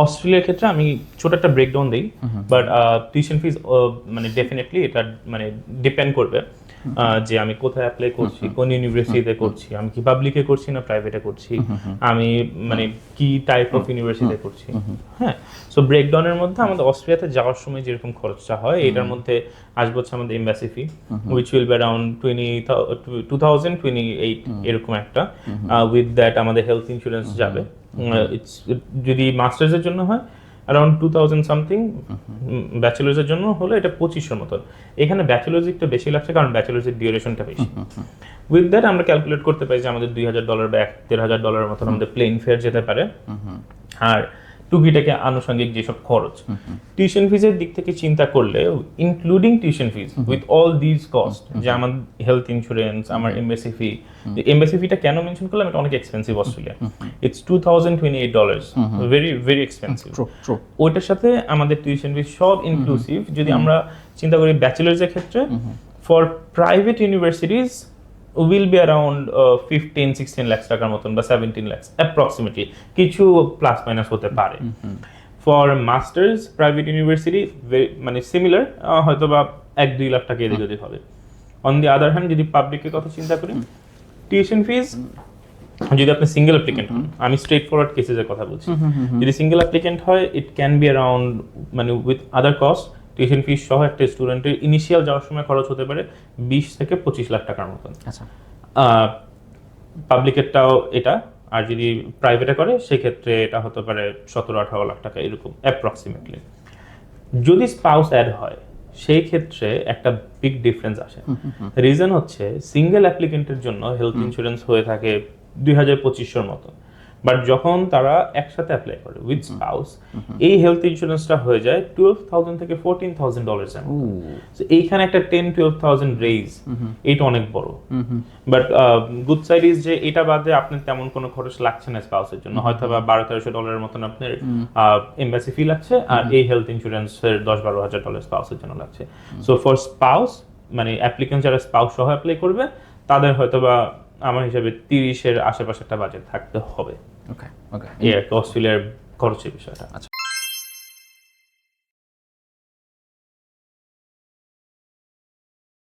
অস্ট্রেলিয়ার ক্ষেত্রে আমি ছোট একটা ব্রেকডাউন দিই, বাট টিউশন ফিজ মানে ডেফিনেটলি এটা মানে ডিপেন্ড করবে যে আমি কোথায় অ্যাপ্লাই করছি, কোন ইউনিভার্সিটিতে করছি, আমি কি পাবলিকে করছি না প্রাইভেটে করছি, আমি মানে কি টাইপ অফ ইউনিভার্সিটিতে করছি। হ্যাঁ, সো ব্রেকডাউনের মধ্যে আমাদের অস্ট্রেলিয়াতে যাওয়ার সময় যেরকম খরচটা হয় এটার মধ্যে আসবে হচ্ছে আমাদের embassy fee, which will be around 2028 এরকম একটা। উইথ দ্যাট আমাদের হেলথ ইন্স্যুরেন্স যাবে। যদি মাস্টার্সের জন্য হয় অ্যারাউন্ড 2000 সামথিং, ব্যাচেলার্সের জন্য হলে এটা 2500 মতন। এখানে ব্যাচেলার্স একটু বেশি লাগছে কারণ ব্যাচেলার্সের ডিউরেশনটা বেশি। উইথ দ্যাট আমরা ক্যালকুলেট করতে পারি যে আমাদের $2000 বা $1500 মতন আমাদের প্লেন ফেয়ার যেতে পারে। আর টুকিটাকে আনুষঙ্গিক যেসব খরচ, টিউশন ফিজের দিক থেকে চিন্তা করলে including tuition fees with all these cost, যে আমার হেলথ ইন্স্যুরেন্স, আমার এমবাসি ফি, এমবাসি ফিটা কেন মেনশন করলাম, এটা অনেক expensive Australia, it's $2028, very very expensive. ওইটার সাথে আমাদের টিউশন ফিজ সব ইনক্লুসিভ। যদি আমরা চিন্তা করি ব্যাচেলার্সের ক্ষেত্রে, for private universities will be around 15-16 lakh টাকার মতন বা 17 লাখ অ্যাপ্রক্সিমেটলি, কিছু প্লাস মাইনাস হতে পারে। ফর মাস্টার্স প্রাইভেট ইউনিভার্সিটি মানে সিমিলার, হয়তো বা 1-2 লাখ টাকা এদিকে যদি হবে। অন দি আদার হ্যান্ড যদি পাবলিকের কথা চিন্তা করি, টিউশন ফিজ যদি আপনি সিঙ্গেল অ্যাপ্লিকেন্ট হন, আমি স্ট্রেট ফরওয়ার্ড কেসেসের কথা বলছি, যদি সিঙ্গেল অ্যাপ্লিকেন্ট হয় ইট ক্যান বি অ্যারাউন্ড মানে with other cost, tuition fees সহ একটা স্টুডেন্টের ইনিশিয়াল যাওয়ার সময় খরচ হতে পারে 20 থেকে 25 লাখ টাকার মতন। আচ্ছা, পাবলিকেরটাও এটা, আর যদি প্রাইভেটে করে সেক্ষেত্রে এটা হতে পারে 17-18 লাখ টাকা এরকম অ্যাপ্রক্সিমেটলি। যদি স্পাউস অ্যাড হয় সেই ক্ষেত্রে একটা বিগ ডিফারেন্স আসে। রিজন হচ্ছে সিঙ্গেল অ্যাপ্লিকেন্টের জন্য হেলথ ইন্স্যুরেন্স হয়ে থাকে 2000-2500 মতো, বাট যখন তারা একসাথে অ্যাপ্লাই করে উইথ স্পাউস, এই হেলথ ইন্স্যুরেন্সটা হয়ে যায় $12,000 থেকে $14,000 এর মতো। সো এইখানে একটা 10-12,000 রেইজ, এইটা অনেক বড়। বাট গুড সাইড ইজ যে এটা বাদে আপনার তেমন কোনো খরচ লাগছে না স্পাউসের জন্য, হয়তো বা $1200-1300 মতন আপনার এমবাসি ফি লাগছে, আর এই হেলথ ইন্স্যুরেন্সের $10,000-12,000 স্পাউসের জন্য লাগছে। সো ফর স্পাউস মানে অ্যাপ্লিকেন্ট যারা স্পাউস সহ অ্যাপ্লাই করবে তাদের হয়তো বা আমার হিসাবে 30-এর আশেপাশে একটা বাজেট থাকতে হবে। ওকে ওকে, এই আর কি অস্ট্রেলিয়ার খরচের বিষয়টা।